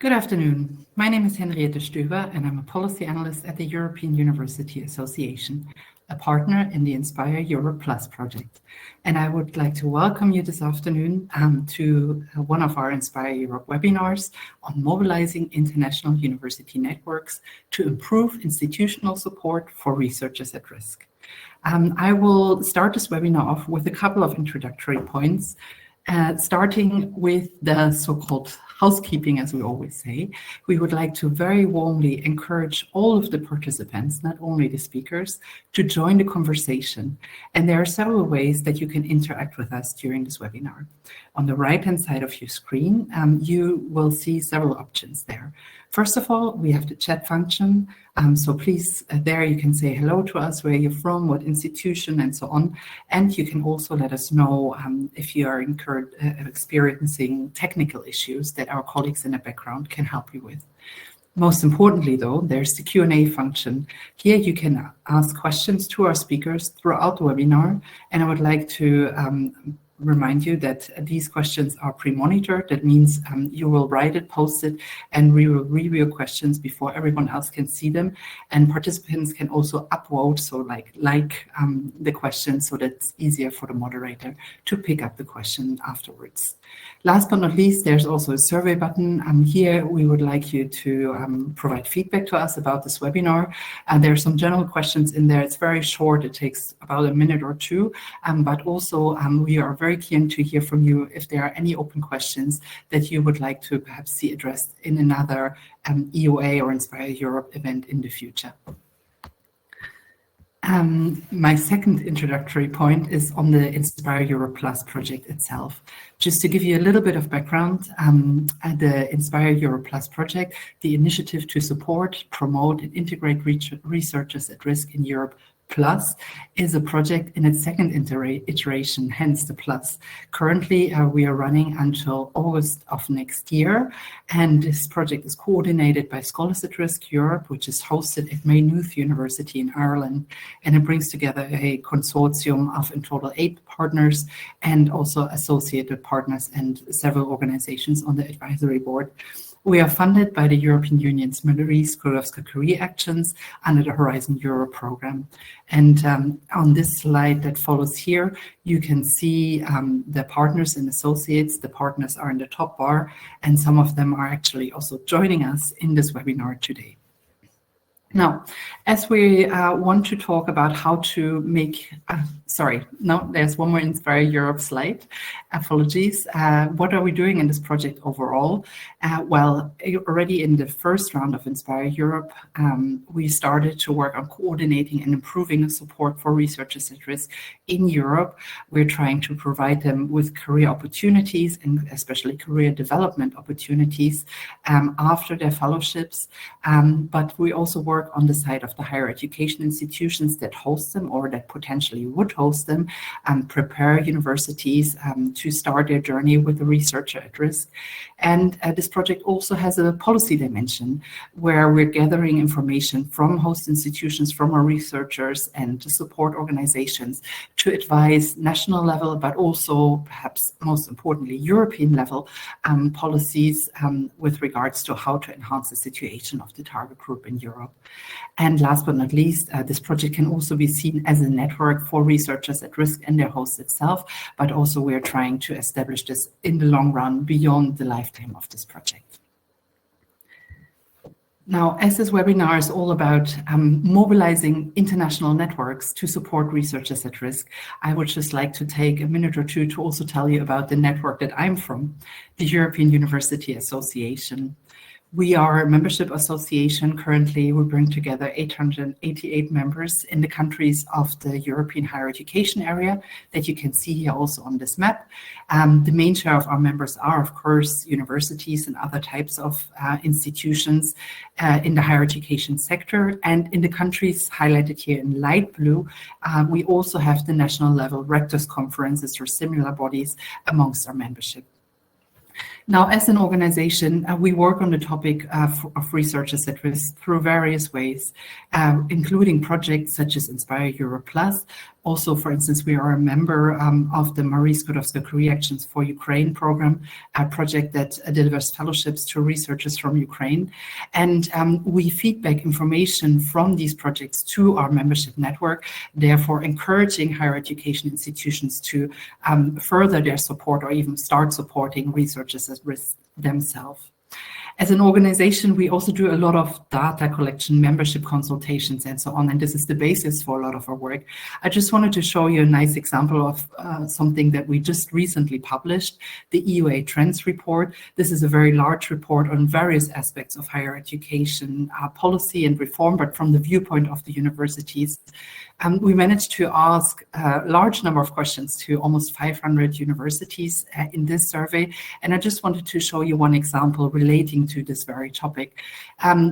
Good afternoon. My name is Henriette Stöber, and I'm a policy analyst at the European University Association, a partner in the Inspireurope Plus project. And I would like to welcome you this afternoon to one of our Inspireurope webinars on mobilizing international university networks to improve institutional support for researchers at risk. I will start this webinar off with a couple of introductory points, starting with the so-called housekeeping, as we always say. We would like to very warmly encourage all of the participants, not only the speakers, to join the conversation. And there are several ways that you can interact with us during this webinar. On the right-hand side of your screen, you will see several options there. First of all, we have the chat function. So please, there you can say hello to us, where you're from, what institution, and so on. And you can also let us know if you are experiencing technical issues that our colleagues in the background can help you with. Most importantly, though, there's the Q&A function. Here you can ask questions to our speakers throughout the webinar, and I would like to remind you that these questions are pre-monitored. That means you will write it, post it, and we will review questions before everyone else can see them. And participants can also upvote, so like the question, so that it's easier for the moderator to pick up the question afterwards. Last but not least, there's also a survey button. Here we would like you to provide feedback to us about this webinar. There are some general questions in there. It's very short. It takes about a minute or two, but also we are very keen to hear from you if there are any open questions that you would like to perhaps see addressed in another EUA or Inspireurope event in the future. My second introductory point is on the Inspireurope Plus project itself. Just to give you a little bit of background, the Inspireurope Plus project, the initiative to support, promote, and integrate researchers at risk in Europe Plus, is a project in its second iteration, hence the Plus. Currently, we are running until August of next year, and this project is coordinated by Scholars at Risk Europe, which is hosted at Maynooth University in Ireland, and it brings together a consortium of in total 8 partners and also associated partners and several organizations on the advisory board. We are funded by the European Union's Mobilising career actions under the Horizon Europe program. And on this slide that follows here, you can see the partners and associates. The partners are in the top bar, and some of them are actually also joining us in this webinar today. Now, as we want to talk about how to make, there's one more Inspireurope slide. Apologies. What are we doing in this project overall? Well, already in the first round of Inspireurope, we started to work on coordinating and improving the support for researchers at risk in Europe. We're trying to provide them with career opportunities and especially career development opportunities after their fellowships. But we also work on the side of the higher education institutions that host them or that potentially would host them and prepare universities to start their journey with a researcher at risk. And this project also has a policy dimension where we're gathering information from host institutions, from our researchers and to support organizations to advise national level, but also perhaps most importantly, European level policies with regards to how to enhance the situation of the target group in Europe. And last but not least, this project can also be seen as a network for researchers at risk and their host itself, but also we're trying to establish this in the long run beyond the lifetime of this project. Now, as this webinar is all about mobilizing international networks to support researchers at risk, I would just like to take a minute or two to also tell you about the network that I'm from, the European University Association. We are a membership association. Currently, we bring together 888 members in the countries of the European higher education area that you can see here also on this map. The main share of our members are, of course, universities and other types of institutions in the higher education sector. And in the countries highlighted here in light blue, we also have the national level rectors conferences or similar bodies amongst our membership. Now, as an organization, we work on the topic of researchers at risk through various ways, including projects such as Inspire Plus. Also, for instance, we are a member of the Marie Skłodowska Actions for Ukraine program, a project that delivers fellowships to researchers from Ukraine. And we feedback information from these projects to our membership network, therefore encouraging higher education institutions to further their support or even start supporting researchers at risk themselves. As an organization, we also do a lot of data collection, membership consultations, and so on, and this is the basis for a lot of our work. I just wanted to show you a nice example of something that we just recently published, the EUA Trends Report. This is a very large report on various aspects of higher education policy and reform, but from the viewpoint of the universities. We managed to ask a large number of questions to almost 500 universities in this survey, and I just wanted to show you one example relating to this very topic.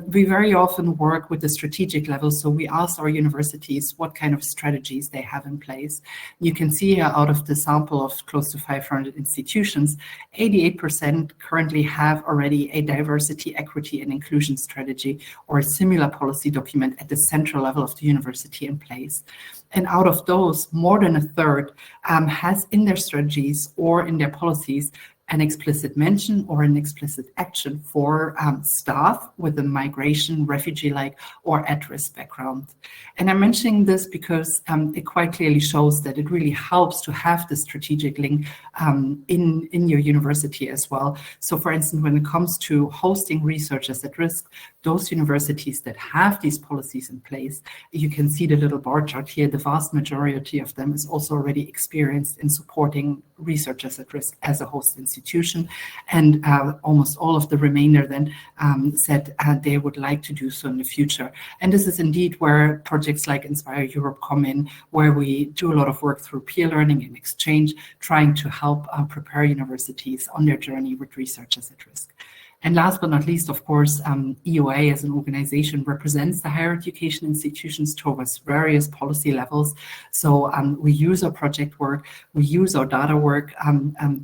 We very often work with the strategic level, so we ask our universities what kind of strategies they have in place. You can see here out of the sample of close to 500 institutions, 88% currently have already a diversity, equity, and inclusion strategy or a similar policy document at the central level of the university in place. And out of those, more than a third has in their strategies or in their policies an explicit mention or an explicit action for staff with a migration, refugee-like, or at-risk background. And I'm mentioning this because it quite clearly shows that it really helps to have the strategic link in your university as well. So for instance, when it comes to hosting researchers at risk, those universities that have these policies in place, you can see the little bar chart here, the vast majority of them is also already experienced in supporting researchers at risk as a host institution, and almost all of the remainder then said they would like to do so in the future. And this is indeed where projects like Inspire Europe come in, where we do a lot of work through peer learning and exchange, trying to help prepare universities on their journey with researchers at risk. And last but not least, of course, EUA as an organization represents the higher education institutions towards various policy levels. So we use our project work, we use our data work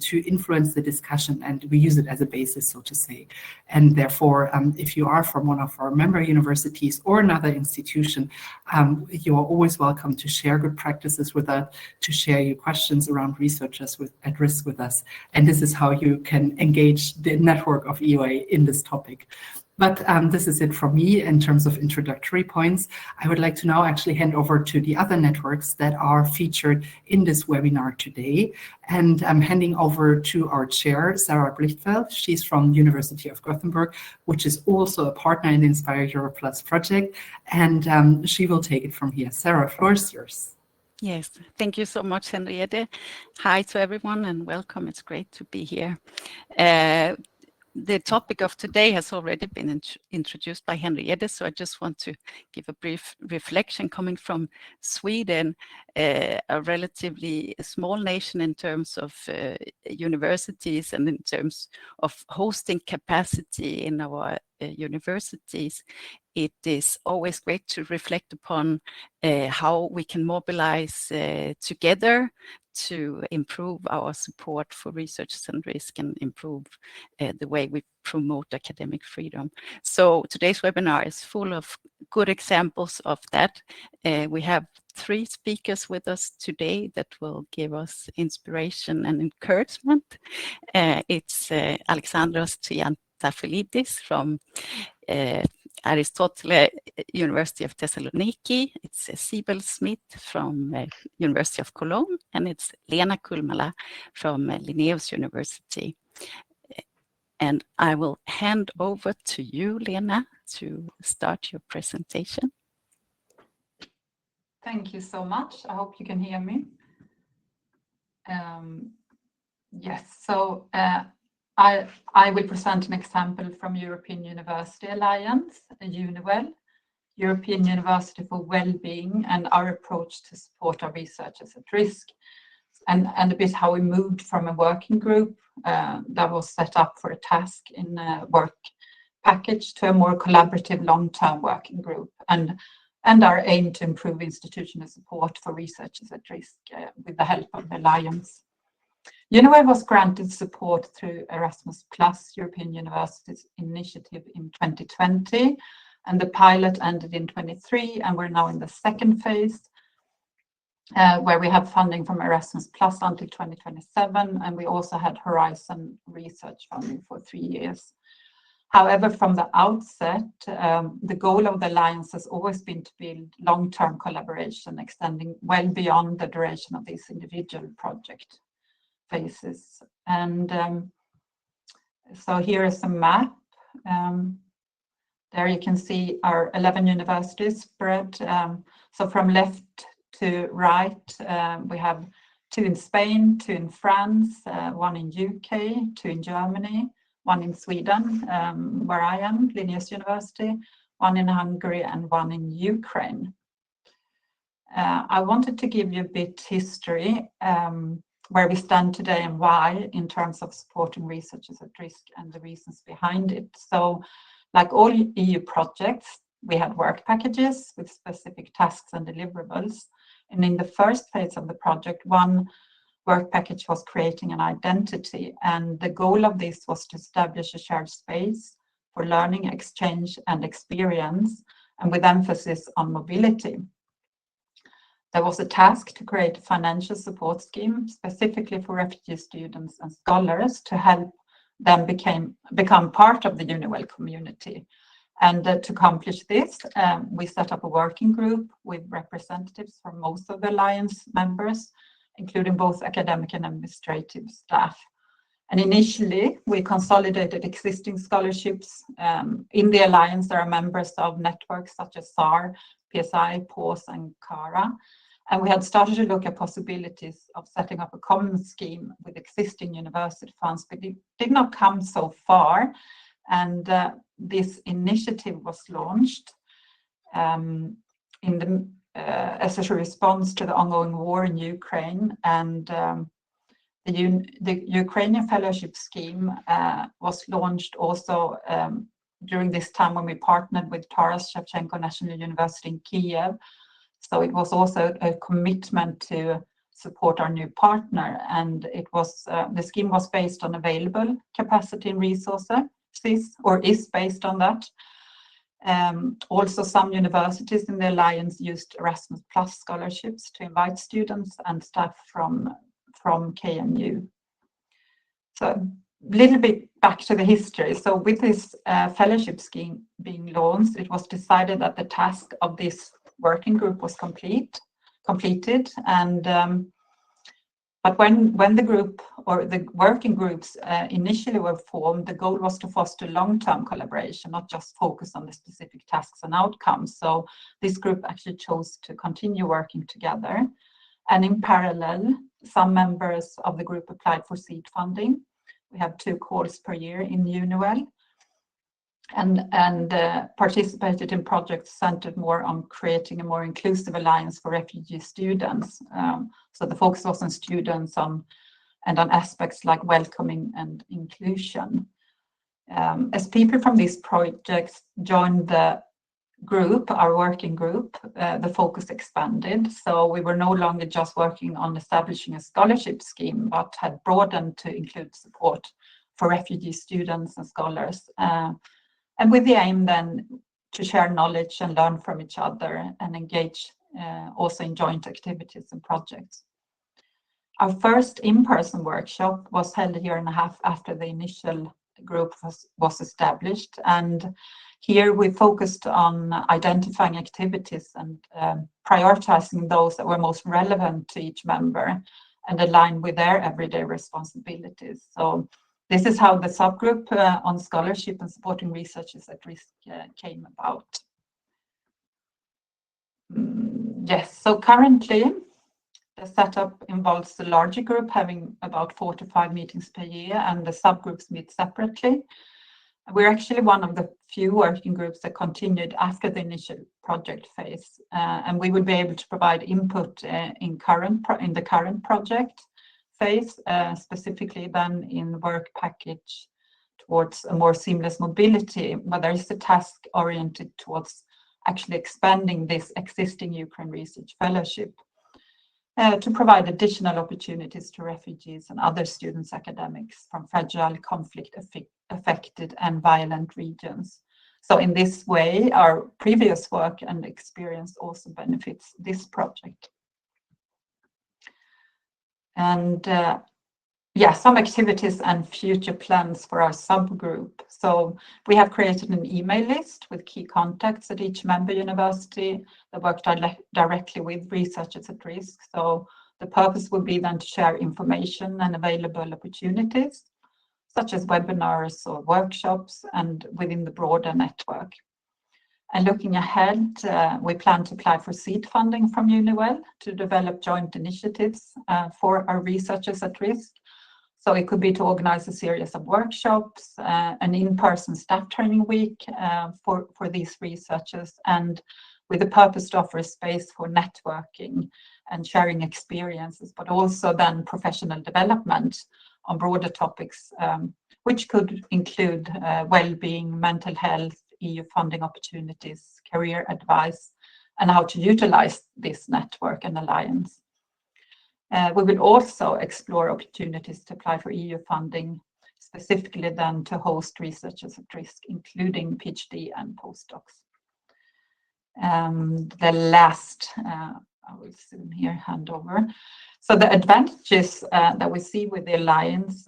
to influence the discussion, and we use it as a basis, so to say. And therefore, if you are from one of our member universities or another institution, you are always welcome to share good practices with us, to share your questions around researchers at risk with us. And this is how you can engage the network of EUA in this topic. But this is it from me in terms of introductory points. I would like to now actually hand over to the other networks that are featured in this webinar today. And I'm handing over to our chair, Sarah Blichtfeld. She's from University of Gothenburg, which is also a partner in the Inspire Europe Plus project. And she will take it from here. Sarah, floor is yours. Yes, thank you so much, Henriette. Hi to everyone and welcome. It's great to be here. The topic of today has already been introduced by Henriette, so I just want to give a brief reflection coming from Sweden, a relatively small nation in terms of universities and in terms of hosting capacity in our universities. It is always great to reflect upon how we can mobilize together to improve our support for researchers and risk and improve the way we promote academic freedom. So today's webinar is full of good examples of that. We have 3 speakers with us today that will give us inspiration and encouragement. It's Alexandros Triantafylidis from Aristotle University of Thessaloniki, it's Sibyl Smith from University of Cologne, and it's Lena Kulmala from Linnaeus University. And I will hand over to you, Lena, to start your presentation. Thank you so much. I hope you can hear me. Yes, so I will present an example from European University Alliance, UNIWEL, European University for Wellbeing, and our approach to support our researchers at risk, and a bit how we moved from a working group that was set up for a task in a work package to a more collaborative long-term working group, and our aim to improve institutional support for researchers at risk with the help of the Alliance. UNIWEL was granted support through Erasmus Plus European Universities Initiative in 2020, and the pilot ended in 23, and we're now in the second phase, where we have funding from Erasmus Plus until 2027, and we also had Horizon research funding for 3 years. However, from the outset, the goal of the Alliance has always been to build long-term collaboration extending well beyond the duration of these individual project phases. And so here is a map. There you can see our 11 universities spread. So from left to right, we have 2 in Spain, 2 in France, 1 in UK, 2 in Germany, 1 in Sweden, where I am, Linnaeus University, 1 in Hungary, and 1 in Ukraine. I wanted to give you a bit history, where we stand today and why in terms of supporting researchers at risk and the reasons behind it. So, like all EU projects, we had work packages with specific tasks and deliverables. And in the first phase of the project, one work package was creating an identity, and the goal of this was to establish a shared space for learning, exchange, and experience, and with emphasis on mobility. There was a task to create a financial support scheme specifically for refugee students and scholars to help them become part of the UNIWEL community. And to accomplish this, we set up a working group with representatives from most of the Alliance members, including both academic and administrative staff. And initially, we consolidated existing scholarships. In the Alliance, there are members of networks such as SAR, PSI, PAUSE, and CARA. And we had started to look at possibilities of setting up a common scheme with existing university funds, but it did not come so far. And this initiative was launched as a response to the ongoing war in Ukraine, and the Ukrainian fellowship scheme was launched also during this time when we partnered with Taras Shevchenko National University in Kiev. So it was also a commitment to support our new partner, and it was the scheme was based on available capacity and resources, or is based on that. Also, some universities in the Alliance used Erasmus Plus scholarships to invite students and staff from KNU. So a little bit back to the history. So with this fellowship scheme being launched, it was decided that the task of this working group was completed. And but when the group or the working groups initially were formed, the goal was to foster long-term collaboration, not just focus on the specific tasks and outcomes. So this group actually chose to continue working together. And in parallel, some members of the group applied for seed funding. We have 2 calls per year in UNIWEL, and participated in projects centered more on creating a more inclusive alliance for refugee students. So the focus was on students and on aspects like welcoming and inclusion. As people from these projects joined the group, our working group, the focus expanded. So we were no longer just working on establishing a scholarship scheme, but had broadened to include support for refugee students and scholars. And with the aim then to share knowledge and learn from each other and engage also in joint activities and projects. Our first in-person workshop was held 1.5 years after the initial group was established. And here we focused on identifying activities and prioritizing those that were most relevant to each member and aligned with their everyday responsibilities. So this is how the subgroup on scholarship and supporting researchers at risk came about. Yes, so currently the setup involves the larger group having about 4 to 5 meetings per year, and the subgroups meet separately. We're actually one of the few working groups that continued after the initial project phase, and we will be able to provide input in the current project phase, specifically then in work package towards a more seamless mobility, where there is a task oriented towards actually expanding this existing Ukraine Research Fellowship. to provide additional opportunities to refugees and other students, academics from fragile, conflict-affected and violent regions. So in this way, our previous work and experience also benefits this project. And some activities and future plans for our subgroup. So we have created an email list with key contacts at each member university that work directly with researchers at risk. So the purpose would be then to share information and available opportunities, such as webinars or workshops, and within the broader network. And looking ahead, we plan to apply for seed funding from UNIWEL to develop joint initiatives for our researchers at risk. So it could be to organize a series of workshops, an in-person staff training week for these researchers, and with the purpose to offer a space for networking and sharing experiences, but also then professional development on broader topics, which could include well-being, mental health, EU funding opportunities, career advice, and how to utilize this network and alliance. We will also explore opportunities to apply for EU funding, specifically then to host researchers at risk, including PhD and postdocs. The last, I will soon here hand over. So the advantages that we see with the alliance,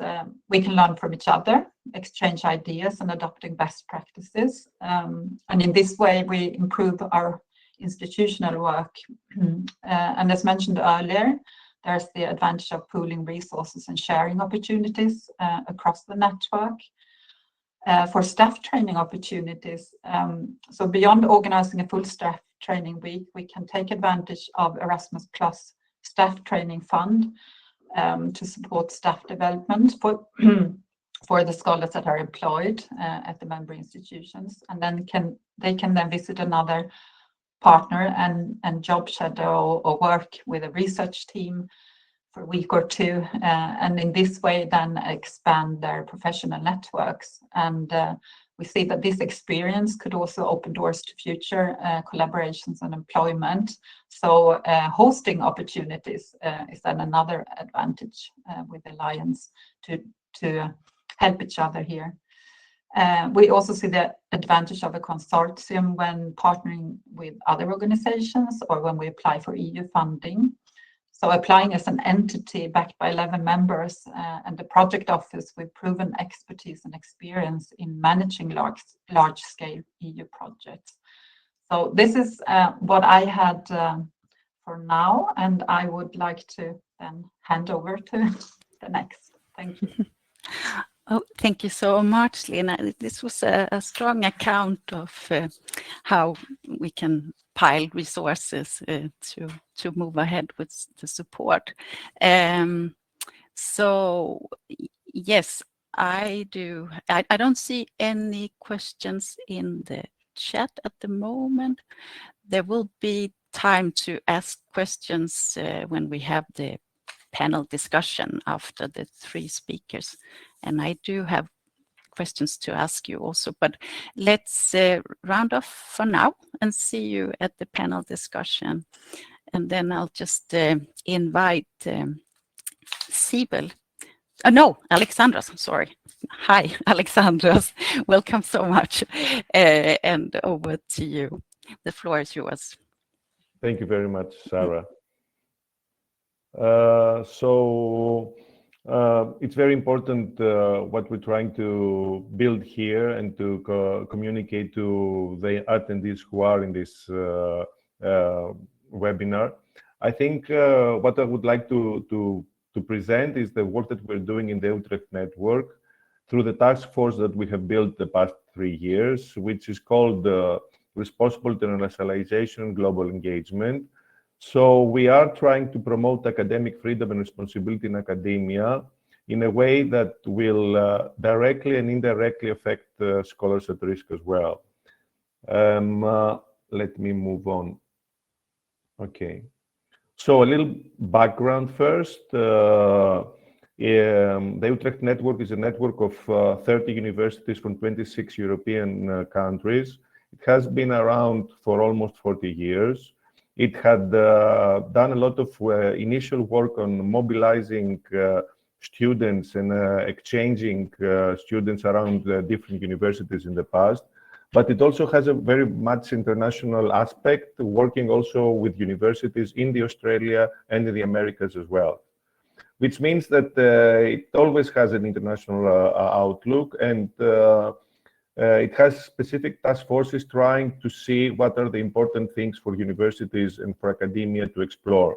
we can learn from each other, exchange ideas and adopting best practices. And in this way, we improve our institutional work. And as mentioned earlier, there's the advantage of pooling resources and sharing opportunities across the network. For staff training opportunities, so beyond organizing a full staff training week, we can take advantage of Erasmus Plus staff training fund to support staff development for the scholars that are employed at the member institutions, and then they can then visit another partner and job shadow or work with a research team for a week or two, and in this way then expand their professional networks. And we see that this experience could also open doors to future collaborations and employment. So hosting opportunities is then another advantage with Alliance to help each other here. We also see the advantage of a consortium when partnering with other organizations or when we apply for EU funding. So applying as an entity backed by 11 members and the project office with proven expertise and experience in managing large-scale EU projects. So this is what I had for now, and I would like to then hand over to the next. Thank you. Oh, thank you so much, Lena. This was a strong account of how we can pile resources to move ahead with the support. So yes, I do. I don't see any questions in the chat at the moment. There will be time to ask questions when we have the panel discussion after the three speakers. And I do have questions to ask you also, but let's round off for now and see you at the panel discussion. And then I'll just invite Sibyl. No, Alexandros, I'm sorry. Hi, Alexandros. Welcome so much. And over to you. The floor is yours. Thank you very much, Sarah. It's very important what we're trying to build here and to communicate to the attendees who are in this webinar. I think what I would like to present is the work that we're doing in the Utrecht network through the task force that we have built the past 3 years, which is called Responsible Internationalization and Global Engagement. So we are trying to promote academic freedom and responsibility in academia in a way that will directly and indirectly affect scholars at risk as well. Let me move on. Okay. So a little background first. The Utrecht network is a network of 30 universities from 26 European countries. It has been around for almost 40 years. It had done a lot of initial work on mobilizing students and exchanging students around different universities in the past. But it also has a very much international aspect, working also with universities in the Australia and in the Americas as well, which means that it always has an international outlook, and it has specific task forces trying to see what are the important things for universities and for academia to explore.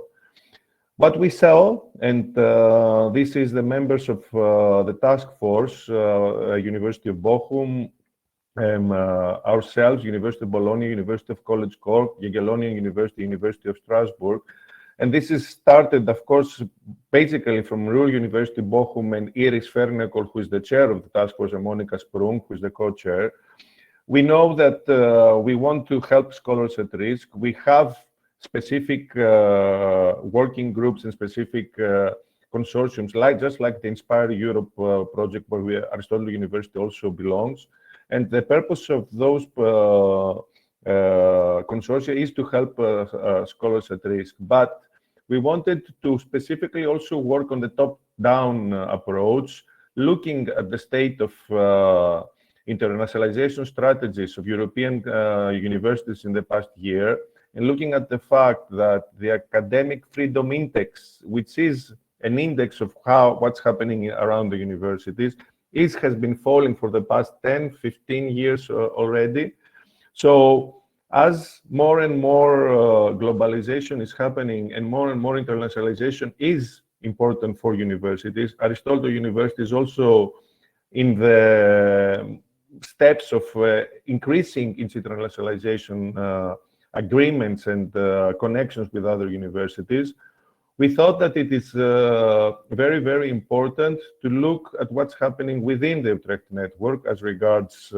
What we saw, and this is the members of the task force, University of Bochum, ourselves, University of Bologna, University of College Cork, Jagiellonian University, University of Strasbourg. And this is started, of course, basically from Ruhr University Bochum and Iris Fernekohl, who is the chair of the task force, and Monika Sprung, who is the co-chair. We know that we want to help scholars at risk. We have specific working groups and specific consortiums, just like the Inspire Europe project, where Aristotle University also belongs. And the purpose of those consortia is to help scholars at risk. But we wanted to specifically also work on the top-down approach, looking at the state of internationalization strategies of European universities in the past year, and looking at the fact that the academic freedom index, which is an index of what's happening around the universities, has been falling for the past 10, 15 years already. So as more and more globalization is happening and more internationalization is important for universities, Aristotle University is also in the steps of increasing its internationalization agreements and connections with other universities. We thought that it is very, very important to look at what's happening within the Utrecht network as regards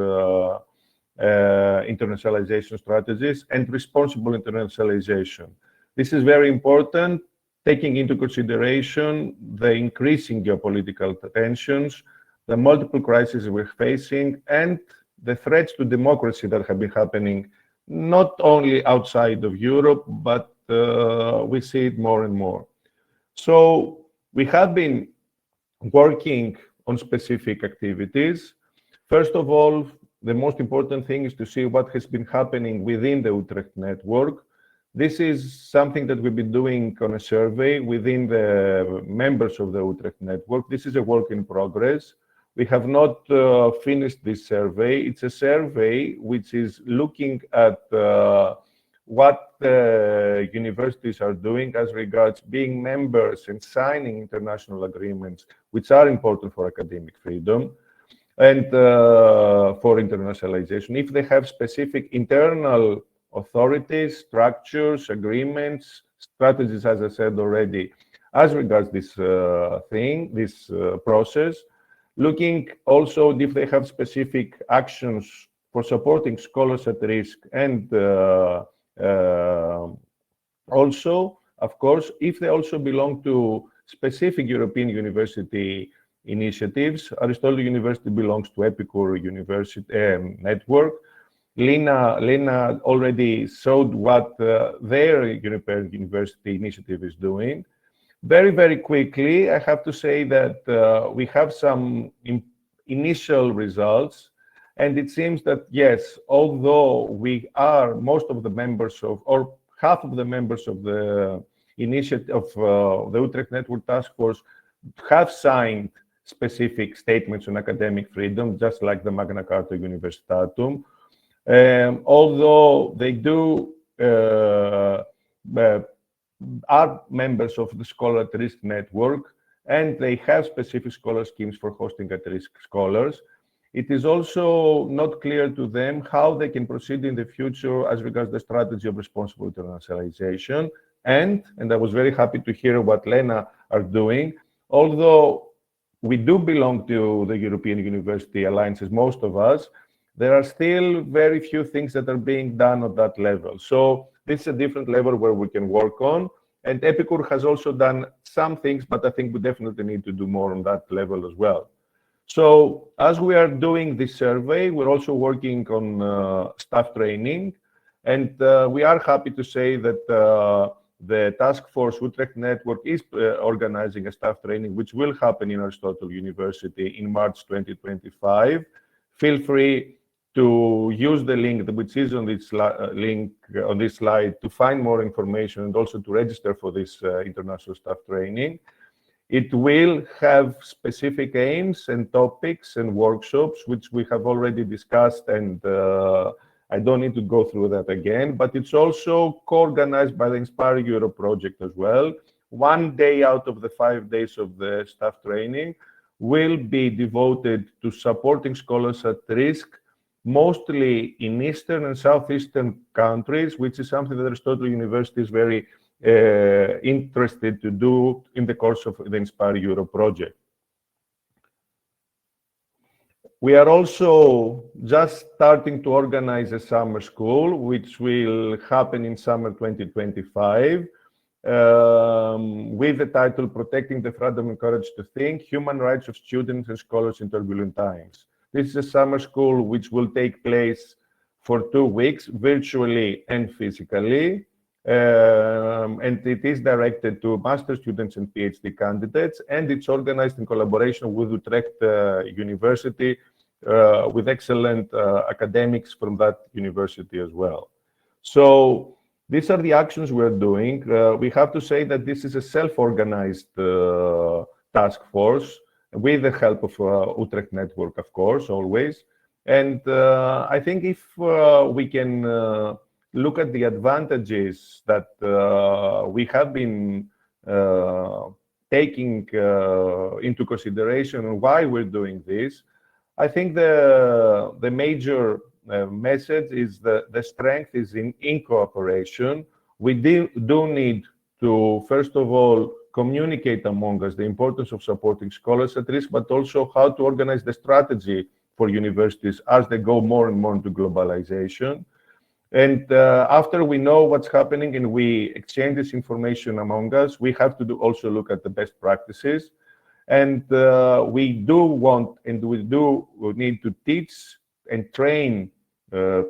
internationalization strategies and responsible internationalization. This is very important, taking into consideration the increasing geopolitical tensions, the multiple crises we're facing, and the threats to democracy that have been happening not only outside of Europe, but we see it more and more. So we have been working on specific activities. First of all, the most important thing is to see what has been happening within the Utrecht network. This is something that we've been doing on a survey within the members of the Utrecht network. This is a work in progress. We have not finished this survey. It's a survey which is looking at what the universities are doing as regards being members and signing international agreements, which are important for academic freedom and for internationalization. If they have specific internal authorities, structures, agreements, strategies, as I said already, as regards this process, looking also if they have specific actions for supporting scholars at risk, and also, of course, if they also belong to specific European university initiatives. Aristotle University belongs to Epicure University network. Lena already showed what their European University initiative is doing. Very, very quickly, I have to say that we have some initial results, and it seems that, yes, although we are most of the members of, or half of the members of the initiative of the Utrecht Network Task Force have signed specific statements on academic freedom, just like the Magna Carta Universitatum. Although they do are members of the Scholar at Risk network, and they have specific scholar schemes for hosting at-risk scholars, it is also not clear to them how they can proceed in the future as regards the strategy of responsible internationalization. And I was very happy to hear what Lena are doing. Although we do belong to the European University Alliances, most of us, there are still very few things that are being done at that level. So this is a different level where we can work on. And Epicure has also done some things, but I think we definitely need to do more on that level as well. So as we are doing this survey, we're also working on staff training. And we are happy to say that the Task Force Utrecht Network is organizing a staff training, which will happen in Aristotle University in March 2025. Feel free to use the link which is on this link on this slide to find more information and also to register for this international staff training. It will have specific aims and topics and workshops, which we have already discussed, and I don't need to go through that again, but it's also co-organized by the Inspireurope project as well. 1 day out of the 5 days of the staff training will be devoted to supporting scholars at risk, mostly in Eastern and Southeastern countries, which is something that Aristotle University is very interested to do in the course of the Inspireurope project. We are also just starting to organize a summer school, which will happen in summer 2025, with the title Protecting the Freedom and Courage to Think, Human Rights of Students and Scholars in Turbulent Times. This is a summer school which will take place for 2 weeks, virtually and physically. And it is directed to master students and PhD candidates, and it's organized in collaboration with Utrecht University, with excellent academics from that university as well. So these are the actions we're doing. We have to say that this is a self-organized task force with the help of Utrecht Network, of course, always. And I think if we can look at the advantages that we have been taking into consideration and why we're doing this, I think the major message is that the strength is in cooperation. We do need to, first of all, communicate among us the importance of supporting scholars at risk, but also how to organize the strategy for universities as they go more and more into globalization. And after we know what's happening and we exchange this information among us, we have to also look at the best practices. And we do want and we do need to teach and train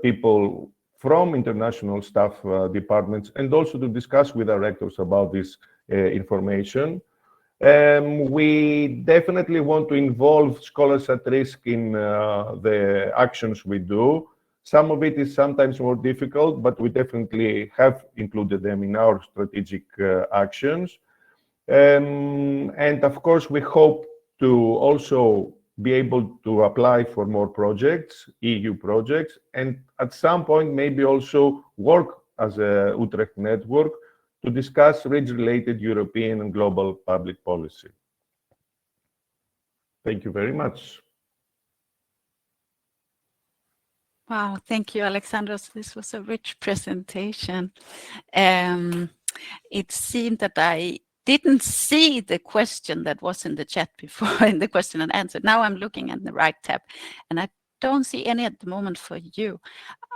people from international staff departments, and also to discuss with our rectors about this information. We definitely want to involve scholars at risk in the actions we do. Some of it is sometimes more difficult, but we definitely have included them in our strategic actions. And of course, we hope to also be able to apply for more projects, EU projects, and at some point maybe also work as a Utrecht network to discuss region-related European and global public policy. Thank you very much. Wow, thank you, Alexandros. This was a rich presentation. It seemed that I didn't see the question that was in the chat before in the question and answer. Now I'm looking at the right tab, and I don't see any at the moment for you.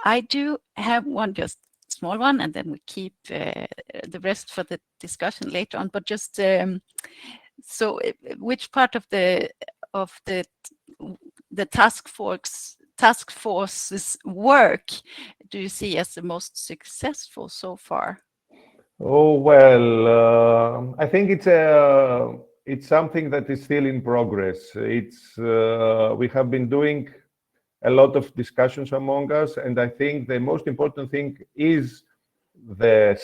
I do have one, just small one, and then we keep the rest for the discussion later on. But just so, which part of the task force's work do you see as the most successful so far? Oh, well, I think it's something that is still in progress. We have been doing a lot of discussions among us, and I think the most important thing is the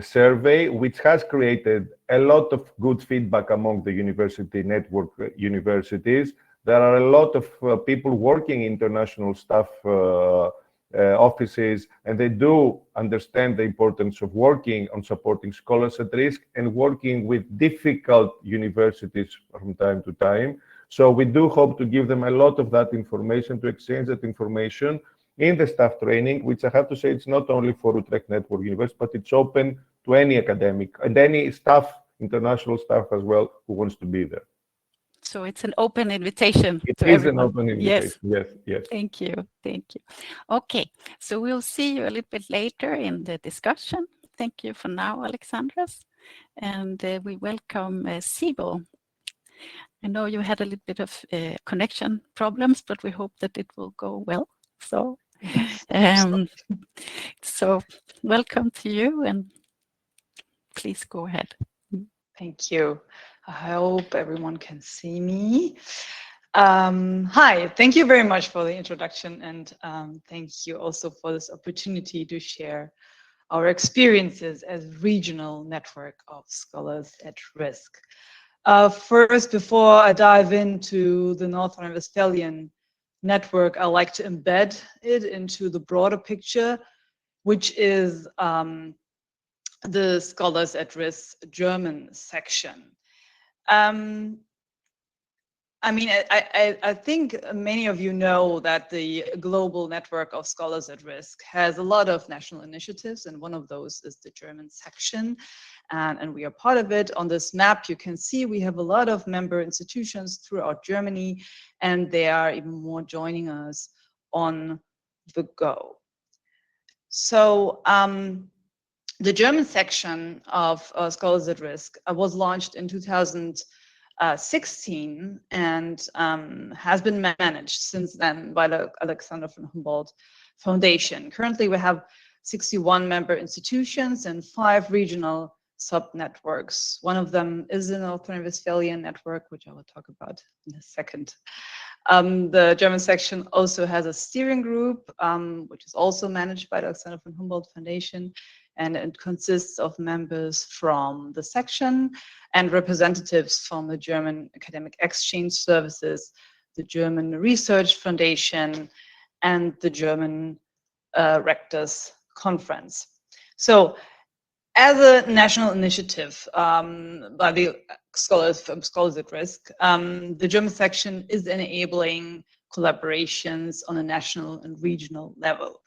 survey, which has created a lot of good feedback among the university network universities. There are a lot of people working in international staff offices, and they do understand the importance of working on supporting scholars at risk and working with difficult universities from time to time. So we do hope to give them a lot of that information, to exchange that information in the staff training, which I have to say it's not only for Utrecht Network University, but it's open to any academic and any staff, international staff as well, who wants to be there. So it's an open invitation to everyone. It is an open invitation, yes. Yes. Thank you. Okay, so we'll see you a little bit later in the discussion. Thank you for now, Alexandros. And we welcome Sibyl. I know you had a little bit of connection problems, but we hope that it will go well. So So welcome to you, and please go ahead. Thank you. I hope everyone can see me. Hi, thank you very much for the introduction, and thank you also for this opportunity to share our experiences as regional network of scholars at risk. First, before I dive into the North Rhine-Westphalian network, I like to embed it into the broader picture, which is the Scholars at Risk German section. I mean, I think many of you know that the global network of Scholars at Risk has a lot of national initiatives, and one of those is the German section, and we are part of it. On this map, you can see we have a lot of member institutions throughout Germany, and they are even more joining us on the go. So the German section of Scholars at Risk was launched in 2016 and has been managed since then by the Alexander von Humboldt Foundation. Currently, we have 61 member institutions and 5 regional sub-networks. One of them is the North Rhine-Westphalian network, which I will talk about in a second. The German section also has a steering group, which is also managed by the Alexander von Humboldt Foundation, and it consists of members from the section and representatives from the German Academic Exchange Services, the German Research Foundation, and the German Rectors Conference. So, as a national initiative by the Scholars at Risk, the German section is enabling collaborations on a national and regional level.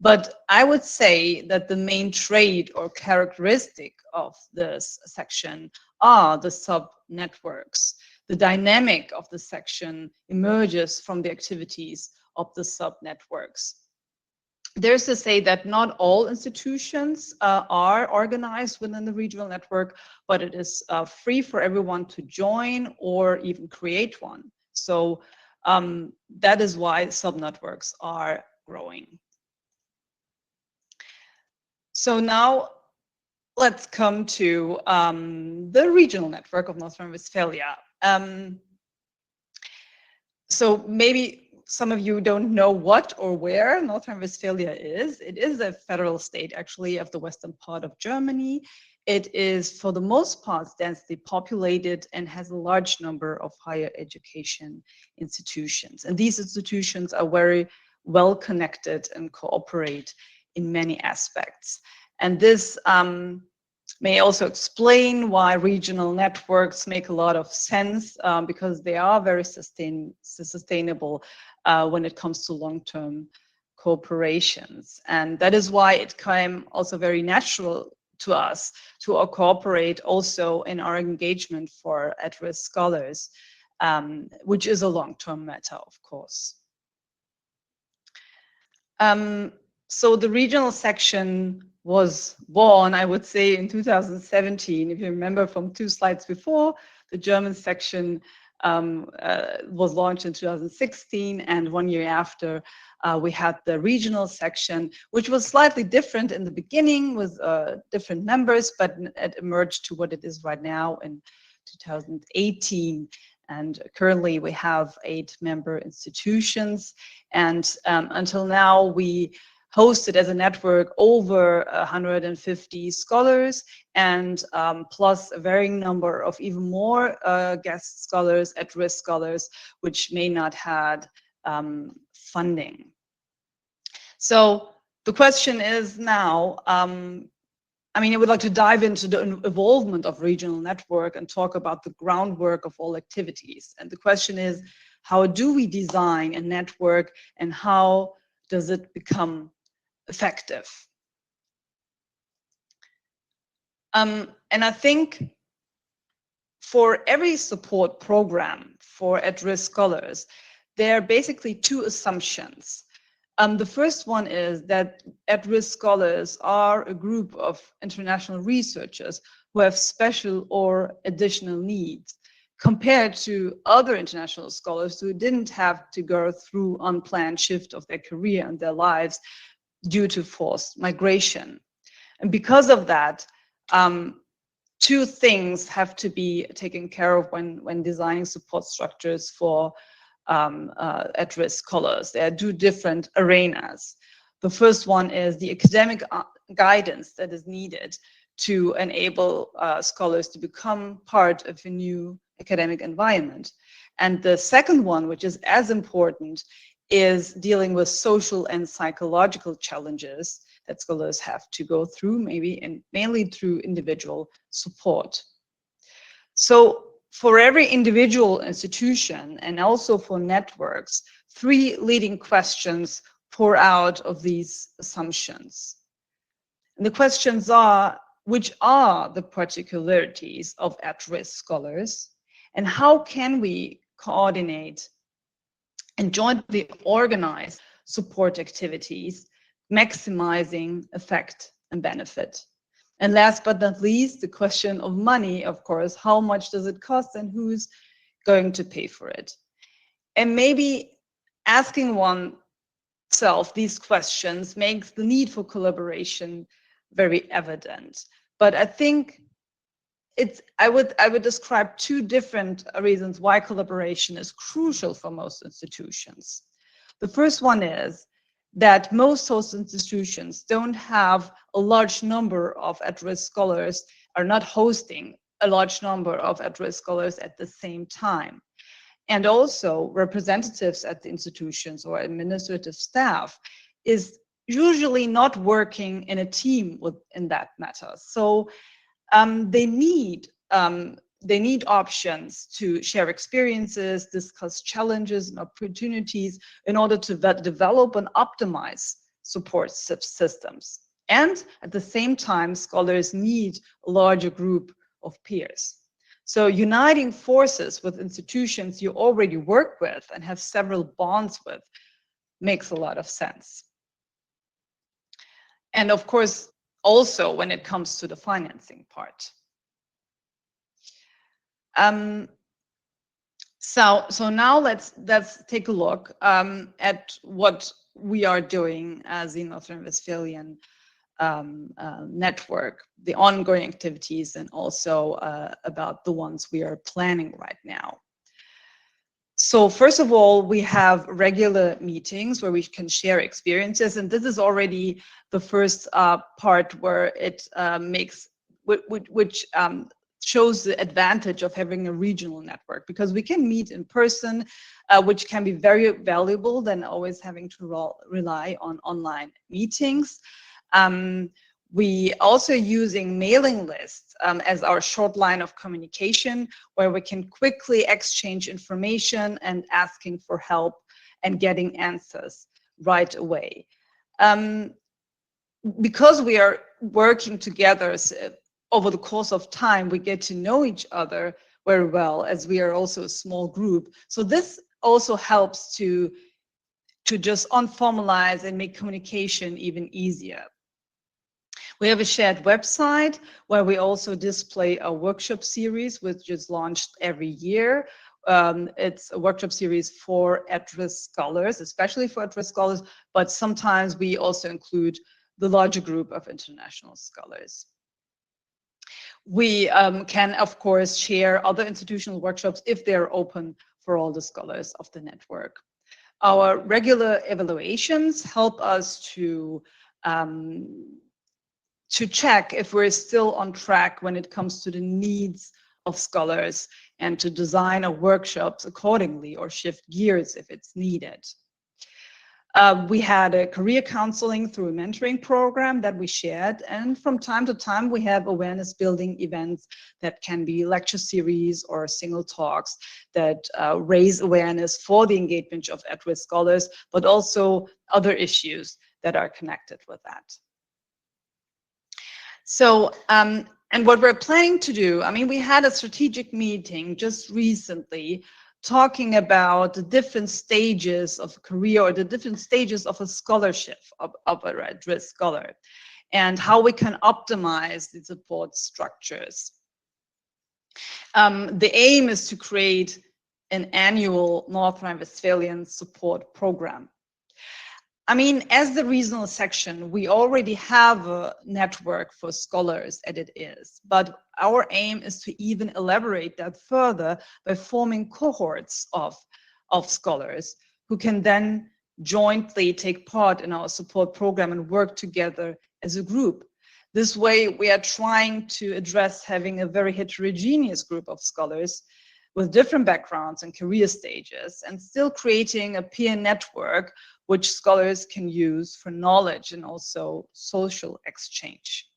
But I would say that the main trait or characteristic of this section are the sub-networks. The dynamic of the section emerges from the activities of the sub-networks. There's to say that not all institutions are organized within the regional network, but it is free for everyone to join or even create one. So that is why sub-networks are growing. So now let's come to the regional network of North Rhine-Westphalia. So maybe some of you don't know what or where North Rhine-Westphalia is. It is a federal state, actually, of the western part of Germany. It is, for the most part, densely populated and has a large number of higher education institutions. And these institutions are very well connected and cooperate in many aspects. And this may also explain why regional networks make a lot of sense, because they are very sustainable when it comes to long-term cooperations. And that is why it came also very natural to us to cooperate also in our engagement for at-risk scholars, which is a long-term matter, of course. So the regional section was born, I would say, in 2017. If you remember from 2 slides before, the German section was launched in 2016, and 1 year after, we had the regional section, which was slightly different in the beginning with different members, but it emerged to what it is right now in 2018. And currently we have 8 member institutions, and until now we hosted as a network over 150 scholars, and plus a varying number of even more guest scholars, at-risk scholars, which may not had funding. So the question is now, I mean, I would like to dive into the involvement of regional network and talk about the groundwork of all activities. And the question is, how do we design a network, and how does it become effective? And I think for every support program for at-risk scholars, there are basically 2 assumptions. The first one is that at-risk scholars are a group of international researchers who have special or additional needs. compared to other international scholars who didn't have to go through unplanned shift of their career and their lives due to forced migration. And because of that, two things have to be taken care of when designing support structures for at-risk scholars. There are two different arenas. The first one is the academic guidance that is needed to enable scholars to become part of a new academic environment. And the second one, which is as important, is dealing with social and psychological challenges that scholars have to go through, maybe and mainly through individual support. So for every individual institution and also for networks, three leading questions pour out of these assumptions. And the questions are, which are the particularities of at-risk scholars, and how can we coordinate and jointly organize support activities, maximizing effect and benefit? And last but not least, the question of money, of course, how much does it cost and who's going to pay for it? And maybe asking oneself these questions makes the need for collaboration very evident. But I think I would describe two different reasons why collaboration is crucial for most institutions. The first one is that most host institutions don't have a large number of at-risk scholars, are not hosting a large number of at-risk scholars at the same time. And also representatives at the institutions or administrative staff is usually not working in a team in that matter. So they need options to share experiences, discuss challenges and opportunities in order to develop and optimize support systems. And at the same time, scholars need a larger group of peers. So uniting forces with institutions you already work with and have several bonds with makes a lot of sense. And of course, also when it comes to the financing part. So now let's take a look at what we are doing as the North Rhine-Westphalian network, the ongoing activities, and also about the ones we are planning right now. So first of all, we have regular meetings where we can share experiences, and this is already the first part where it shows the advantage of having a regional network, because we can meet in person, which can be very valuable than always having to rely on online meetings. We also using mailing lists as our short line of communication, where we can quickly exchange information and asking for help and getting answers right away. Because we are working together over the course of time, we get to know each other very well, as we are also a small group. So this also helps to just unformalize and make communication even easier. We have a shared website where we also display a workshop series, which is launched every year. It's a workshop series for at-risk scholars, especially for at-risk scholars, but sometimes we also include the larger group of international scholars. We can, of course, share other institutional workshops if they're open for all the scholars of the network. Our regular evaluations help us to check if we're still on track when it comes to the needs of scholars and to design our workshops accordingly or shift gears if it's needed. We had a career counseling through a mentoring program that we shared, and from time to time we have awareness building events that can be lecture series or single talks that raise awareness for the engagement of at-risk scholars, but also other issues that are connected with that. So, and what we're planning to do, I mean, we had a strategic meeting just recently talking about the different stages of a career or the different stages of a scholarship of a at-risk scholar, and how we can optimize the support structures. The aim is to create an annual North Rhine-Westphalian support program. I mean, as the regional section, we already have a network for scholars as it is, but our aim is to even elaborate that further by forming cohorts of scholars who can then jointly take part in our support program and work together as a group. This way, we are trying to address having a very heterogeneous group of scholars with different backgrounds and career stages, and still creating a peer network which scholars can use for knowledge and also social exchange.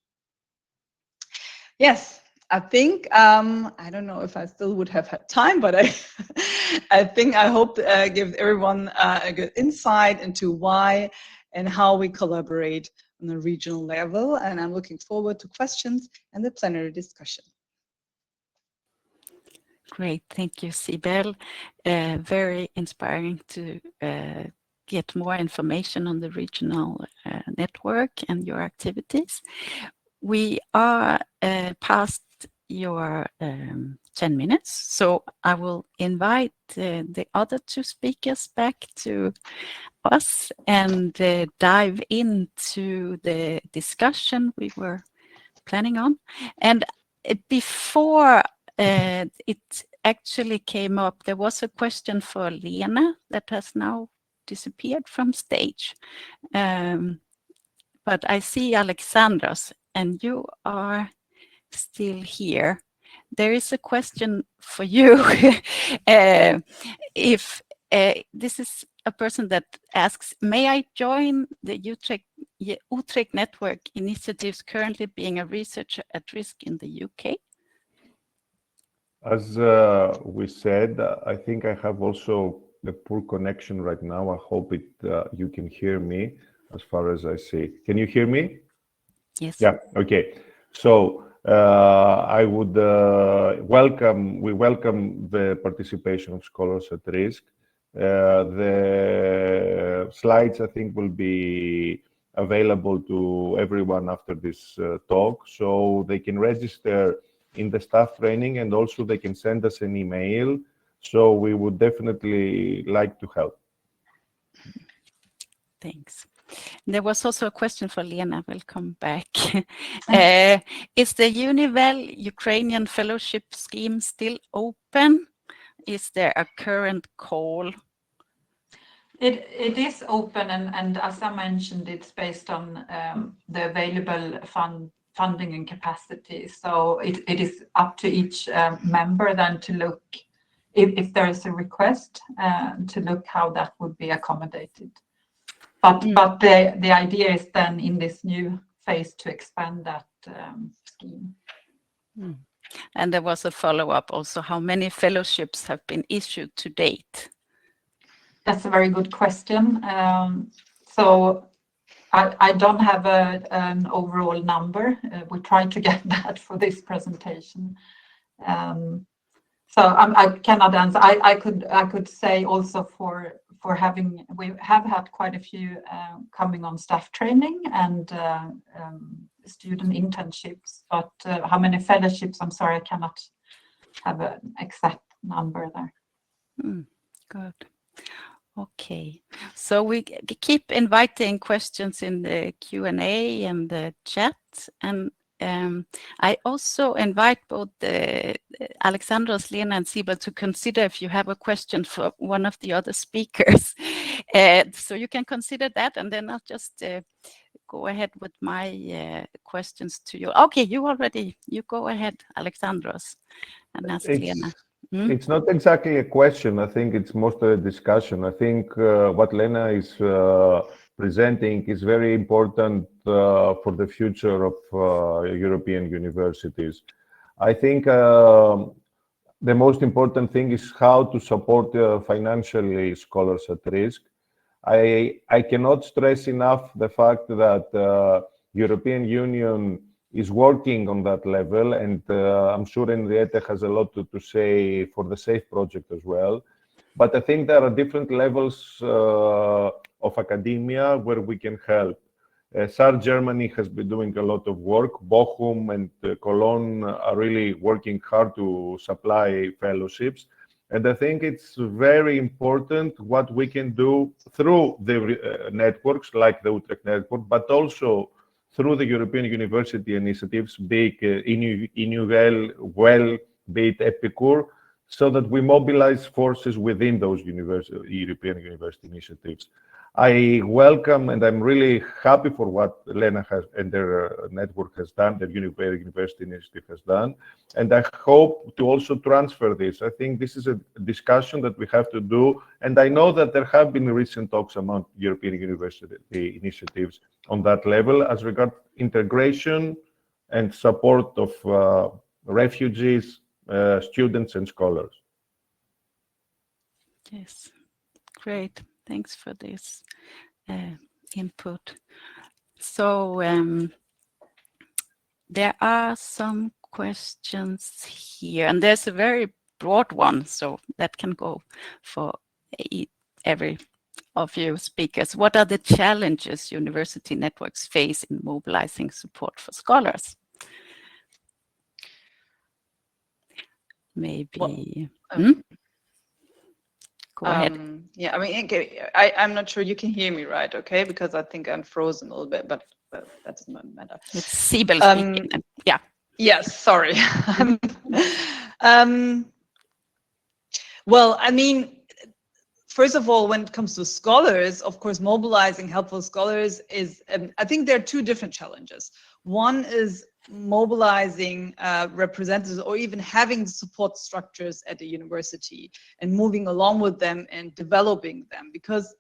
Yes, I think, I don't know if I still would have had time, but I hope give everyone a good insight into why and how we collaborate on a regional level. And I'm looking forward to questions and the plenary discussion. Great, thank you, Sibel. Very inspiring to get more information on the regional network and your activities. We are past your 10 minutes, so I will invite the other two speakers back to us and dive into the discussion we were planning on. And before it actually came up, there was a question for Lena that has now disappeared from stage. But I see Alexandros, and you are still here. There is a question for you. If this is a person that asks, may I join the Utrecht network initiatives currently being a researcher at risk in the UK? As we said, I think I have also a poor connection right now. I hope you can hear me as far as I see. Can you hear me? Yes. Yeah, okay. So I would we welcome the participation of scholars at risk. The slides, I think, will be available to everyone after this talk, so they can register in the staff training, and also they can send us an email. So we would definitely like to help. Thanks. There was also a question for Lena. We'll come back. Is the Univel Ukrainian Fellowship Scheme still open? Is there a current call? It is open, and as I mentioned, it's based on the available funding and capacity. So it is up to each member then to look, if there is a request, to look how that would be accommodated. But the idea is then in this new phase to expand that scheme. And there was a follow-up also, how many fellowships have been issued to date? That's a very good question. So I don't have an overall number. We tried to get that for this presentation. So I cannot answer. I could say also for having, we have had quite a few coming on staff training and student internships, but how many fellowships, I'm sorry, I cannot have an exact number there. Good. Okay, so we keep inviting questions in the Q&A and the chat, and I also invite both Alexandros, Lena, and Sibel to consider if you have a question for one of the other speakers. So you can consider that, and then I'll just go ahead with my questions to you. Okay, you go ahead, Alexandros, and ask Lena. It's not exactly a question. I think it's mostly a discussion. I think what Lena is presenting is very important for the future of European universities. I think the most important thing is how to support financially scholars at risk. I cannot stress enough the fact that European Union is working on that level, and I'm sure Henriette has a lot to say for the SAFE project as well. But I think there are different levels of academia where we can help. South Germany has been doing a lot of work. Bochum and Cologne are really working hard to supply fellowships. And I think it's very important what we can do through the networks like the Utrecht network, but also through the European University initiatives, be it EUA, be it Epicure, so that we mobilize forces within those European university initiatives. I welcome and I'm really happy for what Lena has and their network has done, the University Initiative has done. And I hope to also transfer this. I think this is a discussion that we have to do. And I know that there have been recent talks among European university initiatives on that level as regard integration and support of refugees, students and scholars. Yes, great. Thanks for this input. So there are some questions here, and there's a very broad one, so that can go for every of you speakers. What are the challenges university networks face in mobilizing support for scholars? Maybe. Go ahead. Yeah, I mean, I'm not sure you can hear me right, okay? Because I think I'm frozen a little bit, but that doesn't matter. It's Sibyl speaking. Yeah. Yes, sorry. Well, I mean, first of all, when it comes to scholars, of course, mobilizing helpful scholars is, I think there are two different challenges. One is mobilizing representatives or even having support structures at the university and moving along with them and developing them, because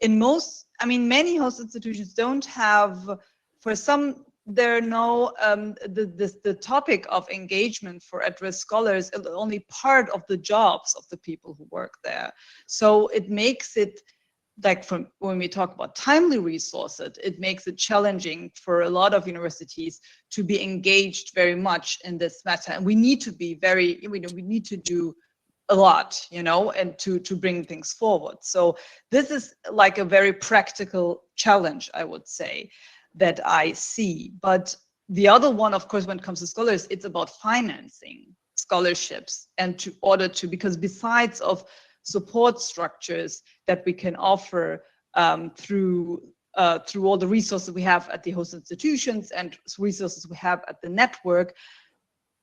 in most, I mean, many host institutions don't have, for some, there are no, the topic of engagement for at-risk scholars is only part of the jobs of the people who work there. So it makes it, like from when we talk about timely resources, it makes it challenging for a lot of universities to be engaged very much in this matter. And we need to be very, we need to do a lot, and to bring things forward. So this is like a very practical challenge, I would say, that I see. But the other one, of course, when it comes to scholars, it's about financing scholarships and because besides of support structures that we can offer through all the resources we have at the host institutions and resources we have at the network,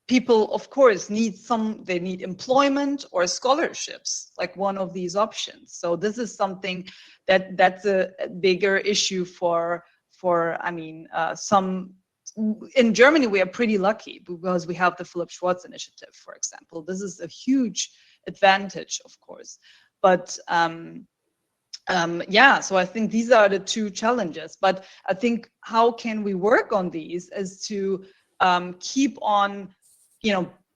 people, of course, they need employment or scholarships, like one of these options. So this is something that's a bigger issue for I mean, in Germany, we are pretty lucky because we have the Philipp Schwarz initiative, for example. This is a huge advantage, of course. But yeah, so I think these are the two challenges. But I think how can we work on these is to keep on,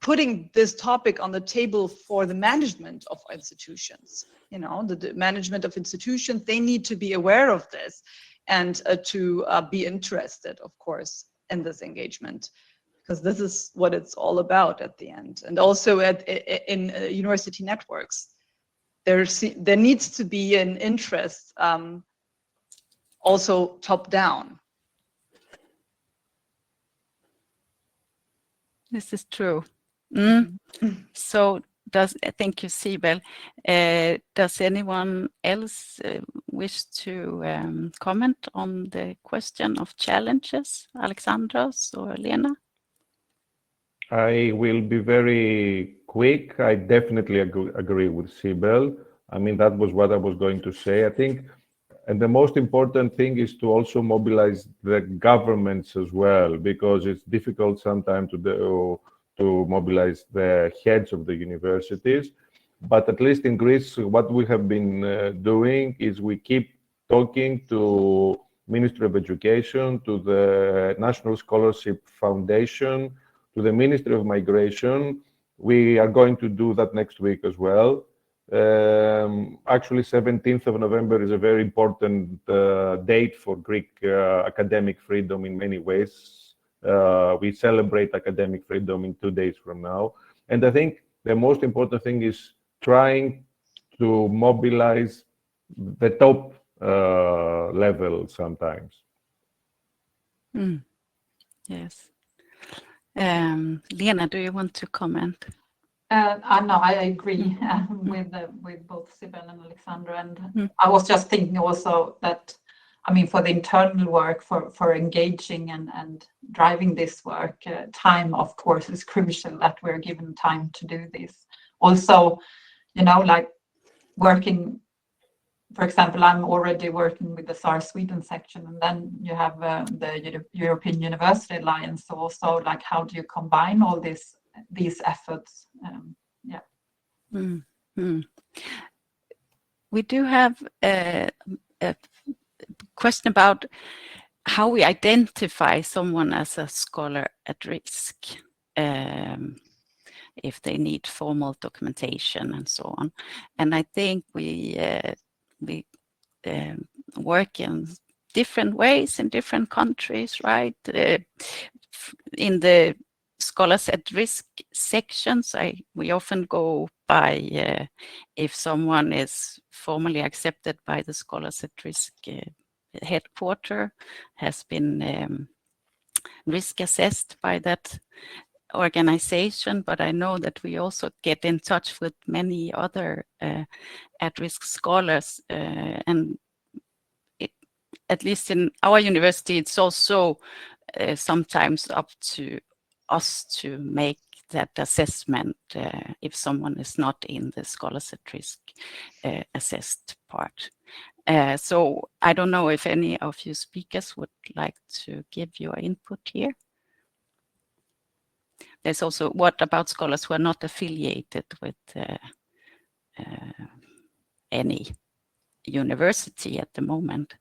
putting this topic on the table for the management of institutions. The management of institutions, they need to be aware of this and to be interested, of course, in this engagement, because this is what it's all about at the end. And also in university networks, there needs to be an interest, also top down. This is true. So thank you, Sibyl. Does anyone else wish to comment on the question of challenges, Alexandros or Lena? I will be very quick. I definitely agree with Sibyl. I mean, that was what I was going to say. I think, and the most important thing is to also mobilize the governments as well, because it's difficult sometimes to mobilize the heads of the universities. But at least in Greece, what we have been doing is we keep talking to Ministry of Education, to the National Scholarship Foundation, to the Ministry of Migration. We are going to do that next week as well. Actually, 17th of November is a very important date for Greek academic freedom in many ways. We celebrate academic freedom in 2 days from now. And I think the most important thing is trying to mobilize the top level sometimes. Yes. Lena, do you want to comment? No, I agree with both Sibel and Alexandra, and I was just thinking also that, I mean, for the internal work, for engaging and driving this work, time, of course, is crucial, that we're given time to do this. Also, you know, like working, for example, I'm already working with the SAR Sweden section, and then you have the European University Alliance. So also, like, how do you combine all these efforts? We do have a question about how we identify someone as a scholar at risk, if they need formal documentation and so on. And I think we work in different ways in different countries, right? In the scholars at risk sections, we often go by if someone is formally accepted by the scholars at risk headquarter, has been risk assessed by that organization, but I know that we also get in touch with many other at-risk scholars, and at least in our university, it's also sometimes up to us to make that assessment if someone is not in the scholars at risk assessed part. So I don't know if any of you speakers would like to give your input here. There's also, what about scholars who are not affiliated with any university at the moment?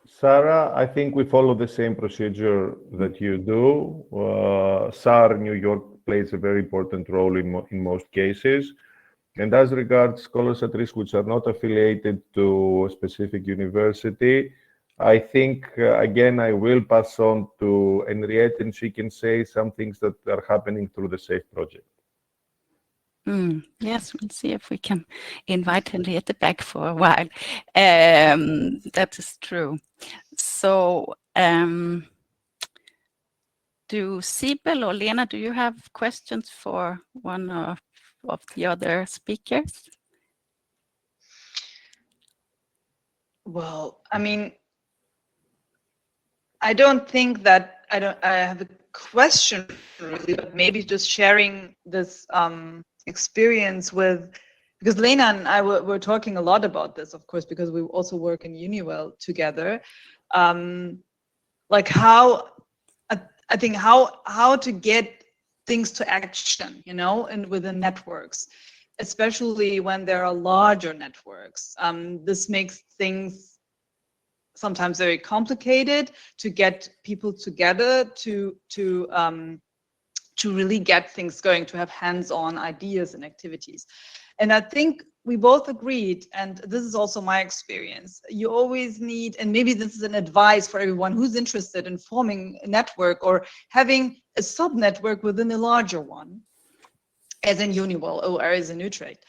Sarah, I think we follow the same procedure that you do. SAR New York plays a very important role in most cases. And as regards scholars at risk which are not affiliated to a specific university, I think, again, I will pass on to Henriette, and she can say some things that are happening through the SAFE project. Yes, we'll see if we can invite Henriette back for a while. That is true. So, do Sibel or Lena, do you have questions for one of the other speakers? Well, I mean, I don't think that I have a question really, but maybe just sharing this experience with, because Lena and I were talking a lot about this, of course, because we also work in UniWell together. Like how, I think how to get things to action, you know, and within networks, especially when there are larger networks. This makes things sometimes very complicated to get people together to really get things going, to have hands-on ideas and activities. And I think we both agreed, and this is also my experience, you always need, and maybe this is an advice for everyone who's interested in forming a network or having a sub-network within a larger one, as in UniWell or as in Utrecht.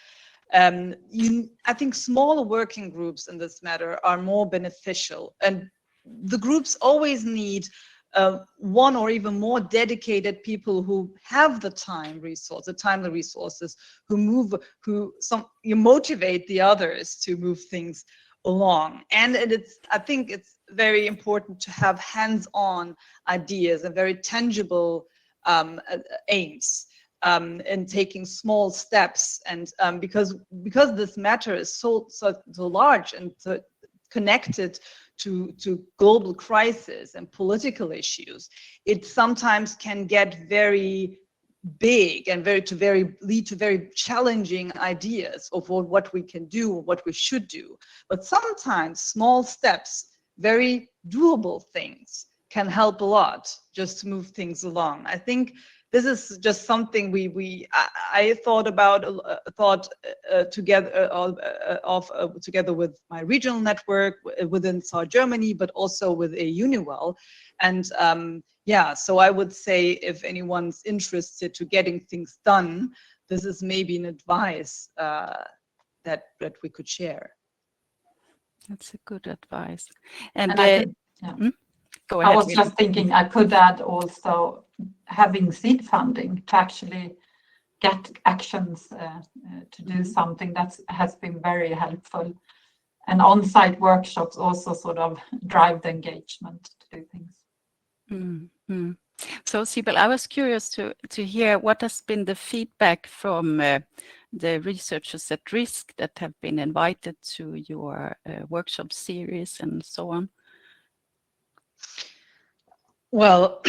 I think smaller working groups in this matter are more beneficial, and the groups always need one or even more dedicated people who have the timely resources, who motivate the others to move things along. And I think it's very important to have hands-on ideas and very tangible aims. And taking small steps, and because this matter is so large and so connected to global crisis and political issues, it sometimes can get very big and lead to very challenging ideas of what we can do or what we should do. But sometimes small steps, very doable things, can help a lot just to move things along. I think this is just something I thought about, together with my regional network within SAR Germany, but also with a UniWell. And yeah, so I would say if anyone's interested to getting things done, this is maybe an advice that we could share. That's a good advice. And, And I could, yeah. Go ahead. I was just thinking I could add also having seed funding to actually get actions to do something that has been very helpful. And on-site workshops also sort of drive the engagement to do things. So, Sibyl, I was curious to hear what has been the feedback from the researchers at risk that have been invited to your workshop series and so on. Well,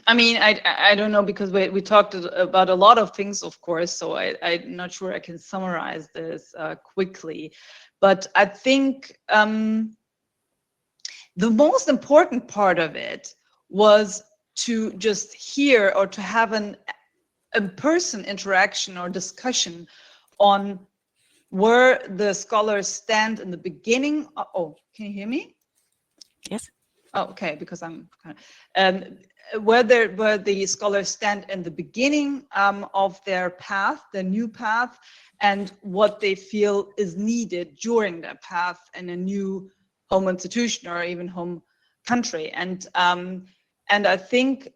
I mean, I don't know, because we talked about a lot of things, of course, so I'm not sure I can summarize this quickly. But I think the most important part of it was to just hear or to have an in-person interaction or discussion on where the scholars stand in the beginning. Oh, can you hear me? Yes. Oh, okay, because I'm kind of, where the scholars stand in the beginning of their path, the new path, and what they feel is needed during their path in a new home institution or even home country. And I think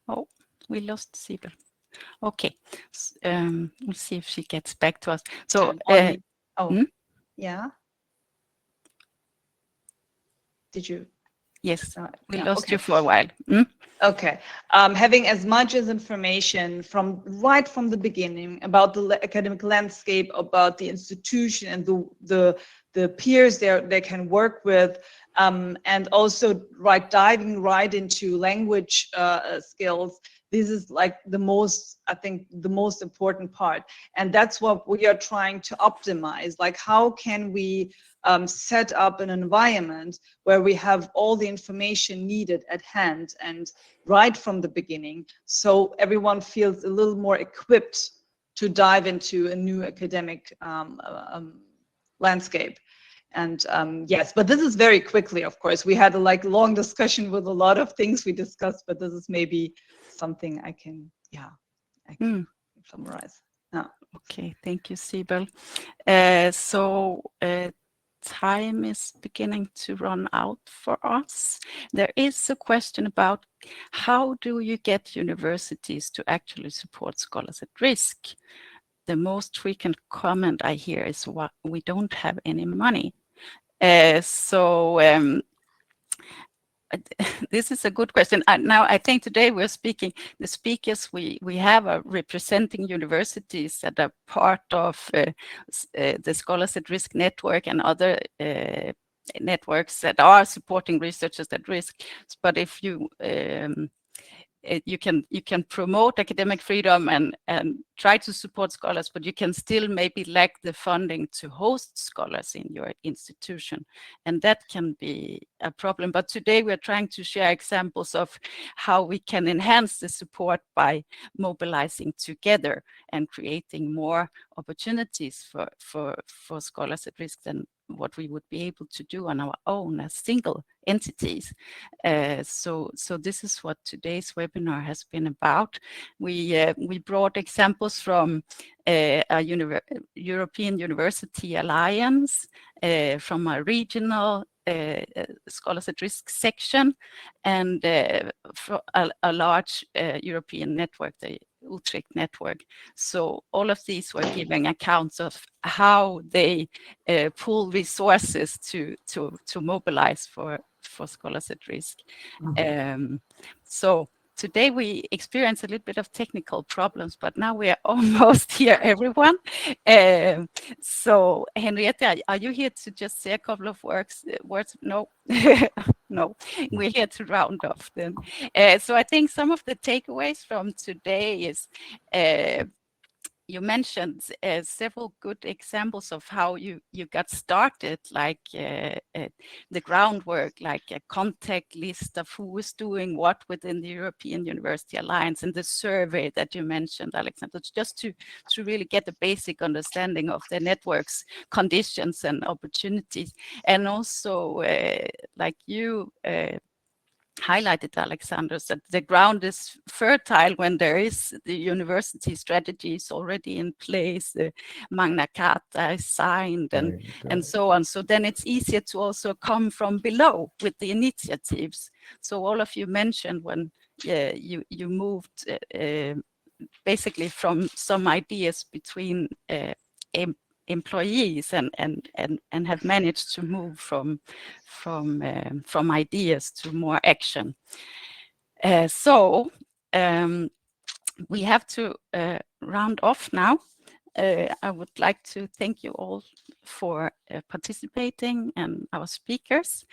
oh, we lost Sibyl. Okay, we'll see if she gets back to us. So, yeah. Did you? Yes, we yeah, lost okay. you for a while. Okay, having as much as information right from the beginning about the academic landscape, about the institution and the peers they can work with, and also diving right into language skills. This is like I think the most important part, and that's what we are trying to optimize. Like, how can we set up an environment where we have all the information needed at hand and right from the beginning, so everyone feels a little more equipped to dive into a new academic landscape. And yes, but this is very quickly, of course. We had a long discussion with a lot of things we discussed, but this is maybe something I can summarize. Yeah. Okay, thank you, Sibyl. So time is beginning to run out for us. There is a question about how do you get universities to actually support scholars at risk? The most frequent comment I hear is, we don't have any money. This is a good question. Now, I think today we're speaking, the speakers we have are representing universities that are part of the Scholars at Risk network and other networks that are supporting researchers at risk. But if you you can promote academic freedom and try to support scholars, but you can still maybe lack the funding to host scholars in your institution, and that can be a problem. But today we're trying to share examples of how we can enhance the support by mobilizing together and creating more opportunities for scholars at risk than what we would be able to do on our own as single entities. So this is what today's webinar has been about. We brought examples from a European University Alliance, from a regional Scholars at Risk section, and for a large European network, the Utrecht network. So all of these were giving accounts of how they pool resources to mobilize for scholars at risk. So today we experience a little bit of technical problems, but now we are almost here, everyone. So Henriette, are you here to just say a couple of words? No, no, we're here to round off then. So I think some of the takeaways from today is, you mentioned several good examples of how you got started, like the groundwork, like a contact list of who is doing what within the European University Alliance, and the survey that you mentioned, Alexander, just to really get a basic understanding of the network's conditions and opportunities. And also, like you, highlighted, Alexander, that the ground is fertile when there is the university strategies already in place, the Magna Carta is signed, and so on. So then it's easier to also come from below with the initiatives. So all of you mentioned when you moved basically from some ideas between employees and have managed to move from ideas to more action. So we have to round off now. I would like to thank you all for participating and our speakers.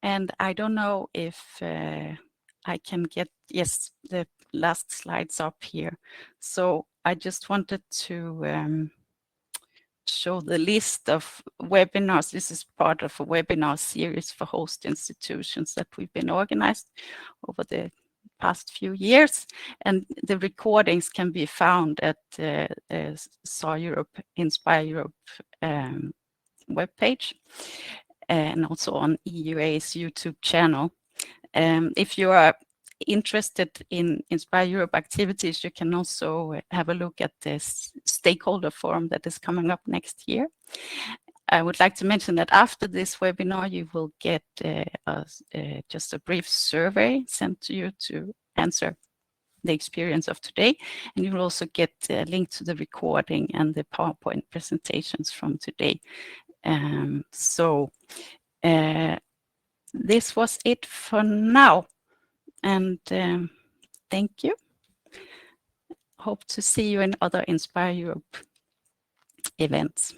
And I don't know if I can get, yes, the last slides up here. So I just wanted to show the list of webinars. This is part of a webinar series for host institutions that we've been organized over the past few years, and the recordings can be found at the Inspireurope webpage, and also on EUA's YouTube channel. If you are interested in Inspireurope activities, you can also have a look at this stakeholder forum that is coming up next year. I would like to mention that after this webinar, you will get just a brief survey sent to you to answer the experience of today. And you will also get a link to the recording and the PowerPoint presentations from today. This was it for now. And thank you. Hope to see you in other Inspireurope events.